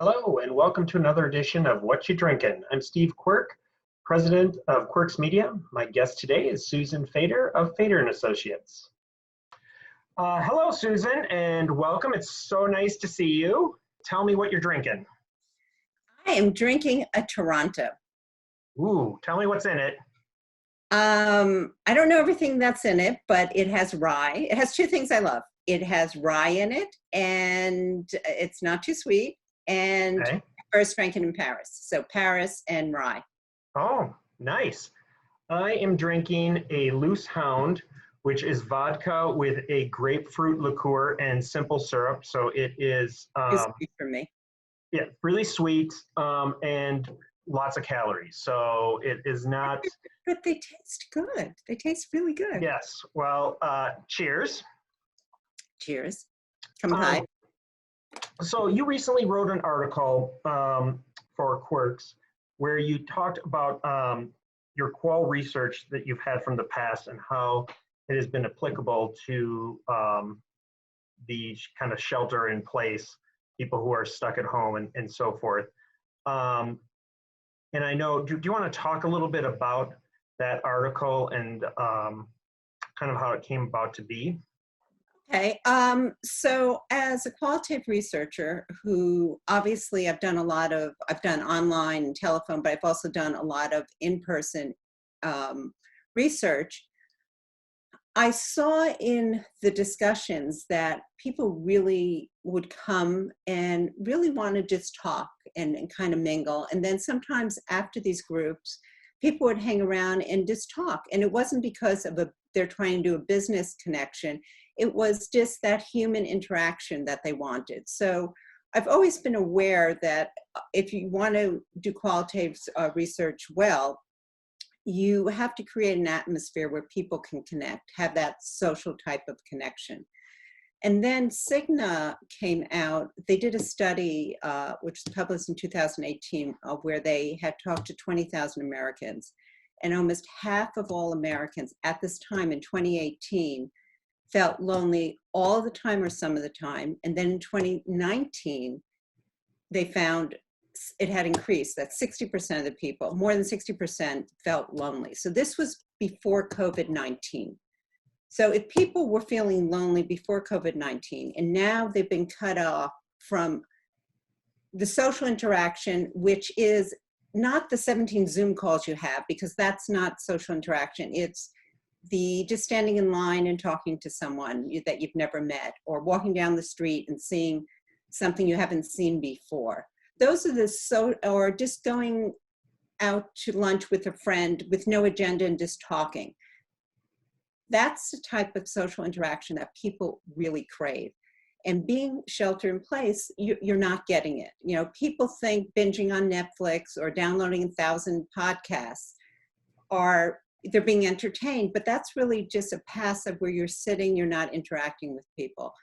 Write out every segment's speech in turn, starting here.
Hello, and welcome to another edition of What'cha Drinkin. I'm Steve Quirk, president of Quirk's Media. My guest today is Susan Fader of Fader and Associates. Hello, Susan, and welcome. It's so nice to see you. Tell me what you're drinking. I am drinking a Toronto. Ooh, tell me what's in it. I don't know everything that's in it, but it has rye. It has two things I love. It has rye in it, and it's not too sweet. And Okay. first drinking in Paris. So Paris and rye. Oh, nice. I am drinking a Loose Hound, which is vodka with a grapefruit liqueur and simple syrup. So it is It's sweet for me. yeah, really sweet and lots of calories. So it is not. But they taste good. They taste really good. Yes. Well, cheers. Cheers. Come high. So you recently wrote an article for Quirks where you talked about your qual research that you've had from the past and how it has been applicable to the kind of shelter in place, people who are stuck at home and so forth. And I know, do you want to talk a little bit about that article and kind of how it came about to be? Okay, so as a qualitative researcher who obviously I've done online and telephone, but I've also done a lot of in-person research, I saw in the discussions that people really would come and really want to just talk and kind of mingle. And then sometimes after these groups, people would hang around and just talk. And it wasn't because of they're trying to do a business connection. It was just that human interaction that they wanted. So I've always been aware that if you want to do qualitative research well, you have to create an atmosphere where people can connect, have that social type of connection. And then Cigna came out, they did a study, which was published in 2018, where they had talked to 20,000 Americans. And almost half of all Americans at this time in 2018 felt lonely all the time or some of the time. And then in 2019, they found it had increased, that 60% of the people, more than 60% felt lonely. So this was before COVID-19. So if people were feeling lonely before COVID-19, and now they've been cut off from the social interaction, which is not the 17 Zoom calls you have, because that's not social interaction. It's the just standing in line and talking to someone that you've never met, or walking down the street and seeing something you haven't seen before. Those are or just going out to lunch with a friend with no agenda and just talking. That's the type of social interaction that people really crave. And being shelter in place, you're not getting it. You know, people think binging on Netflix or downloading 1,000 podcasts they're being entertained, but that's really just a passive where you're sitting, you're not interacting with people.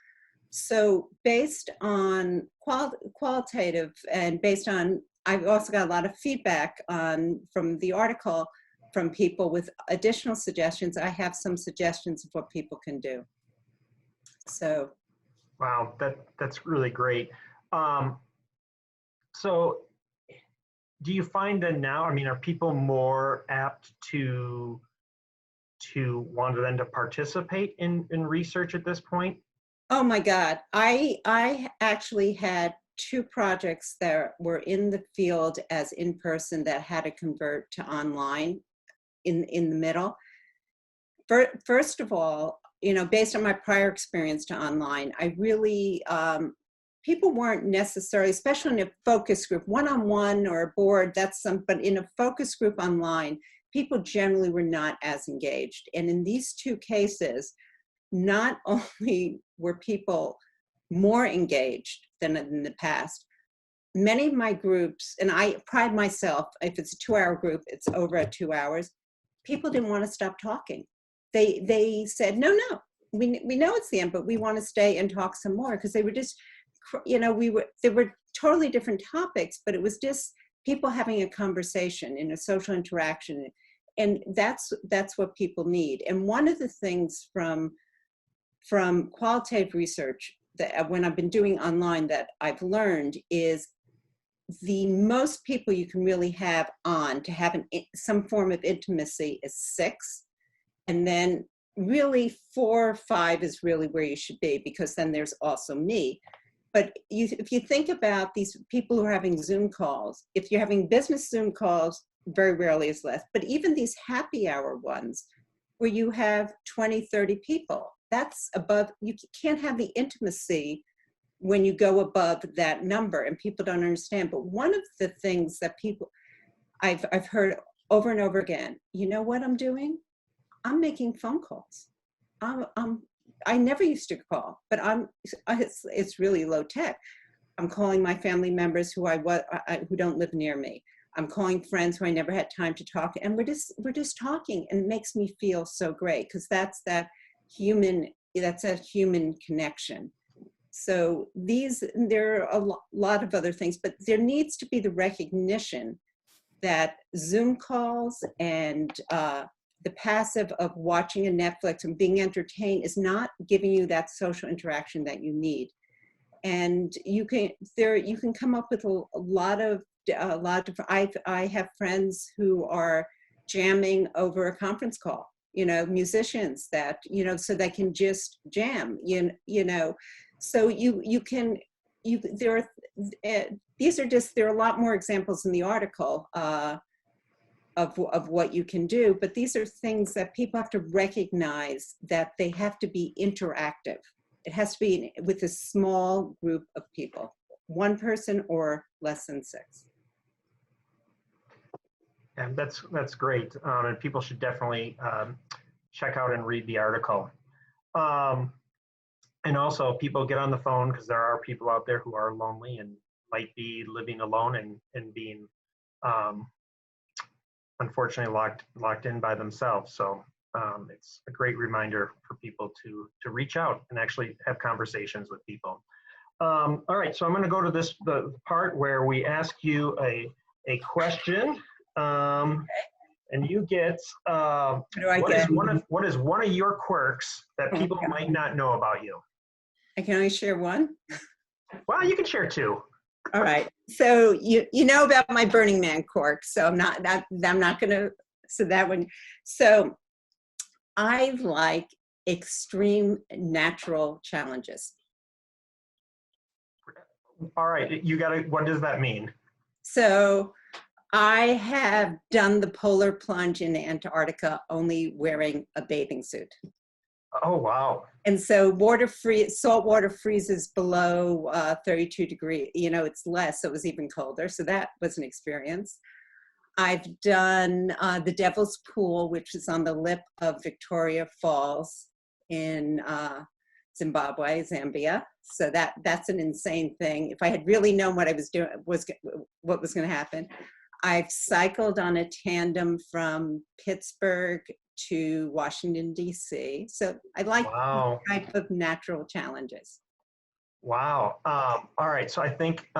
So based on qualitative and based on, I've also got a lot of feedback from the article from people with additional suggestions. I have some suggestions of what people can do. So. Wow, that's really great. So do you find that now, I mean, are people more apt to want them to participate in research at this point? Oh my God. I actually had 2 projects that were in the field as in-person that had to convert to online in the middle. First of all, you know, based on my prior experience to online, I really, people weren't necessarily, especially in a focus group, one-on-one or a board, but in a focus group online, people generally were not as engaged. And in these 2 cases, not only were people more engaged than in the past, many of my groups, and I pride myself, if it's a 2-hour group, it's over 2 hours, people didn't want to stop talking. They said, no, we know it's the end, but we want to stay and talk some more, because they were just, you know, there were totally different topics, but it was just people having a conversation in a social interaction. And that's what people need. And one of the things from qualitative research that when I've been doing online that I've learned is the most people you can really have on to have some form of intimacy is 6. And then really 4 or 5 is really where you should be, because then there's also me. But if you think about these people who are having Zoom calls, if you're having business Zoom calls, very rarely is less. But even these happy hour ones where you have 20, 30 people, that's above, you can't have the intimacy when you go above that number, and people don't understand. But one of the things that I've heard over and over again, you know what I'm doing? I'm making phone calls. I never used to call, but it's really low tech. I'm calling my family members who don't live near me. I'm calling friends who I never had time to talk to, and we're just talking, and it makes me feel so great, because that's a human connection. So there are a lot of other things, but there needs to be the recognition that Zoom calls and the passive of watching a Netflix and being entertained is not giving you that social interaction that you need. And you can come up with a lot of I have friends who are jamming over a conference call, musicians that, so they can just jam, so there are a lot more examples in the article of what you can do, but these are things that people have to recognize, that they have to be interactive. It has to be with a small group of people, 1 person or less than 6. And that's great, and people should definitely check out and read the article. And also, people get on the phone, because there are people out there who are lonely and might be living alone and being unfortunately locked in by themselves. So it's a great reminder for people to reach out and actually have conversations with people. All right, so I'm going to go to the part where we ask you a question, and you get what is one of your quirks that people might not know about you? I can only share 1. Well, you can share 2. All right. So you know about my Burning Man quirk. So I'm not gonna. So that one. So I like extreme natural challenges. All right. What does that mean? So I have done the polar plunge in Antarctica only wearing a bathing suit. Oh, wow. And so salt water freezes below 32 degrees, it's less, so it was even colder. So that was an experience. I've done the Devil's Pool, which is on the lip of Victoria Falls in Zambia. So that's an insane thing. If I had really known what I was doing, what was going to happen. I've cycled on a tandem from Pittsburgh to Washington, D.C. So I like this type of natural challenges. Wow. All right. So I think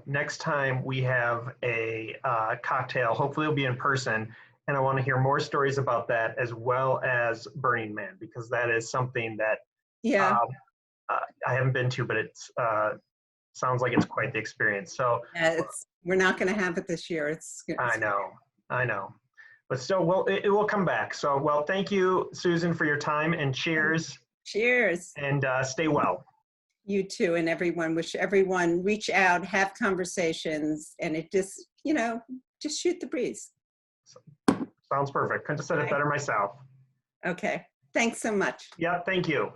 next time we have a cocktail, hopefully it'll be in person. And I want to hear more stories about that, as well as Burning Man, because that is something that I haven't been to, but it's sounds like it's quite the experience. So we're not going to have it this year. I know. But still, well, it will come back. So, well, thank you, Susan, for your time, and cheers. Cheers. And stay well. You too, and everyone. Wish everyone reach out, have conversations, and it just, just shoot the breeze. Sounds perfect. Couldn't have said it better myself. Okay. Thanks so much. Yeah, thank you.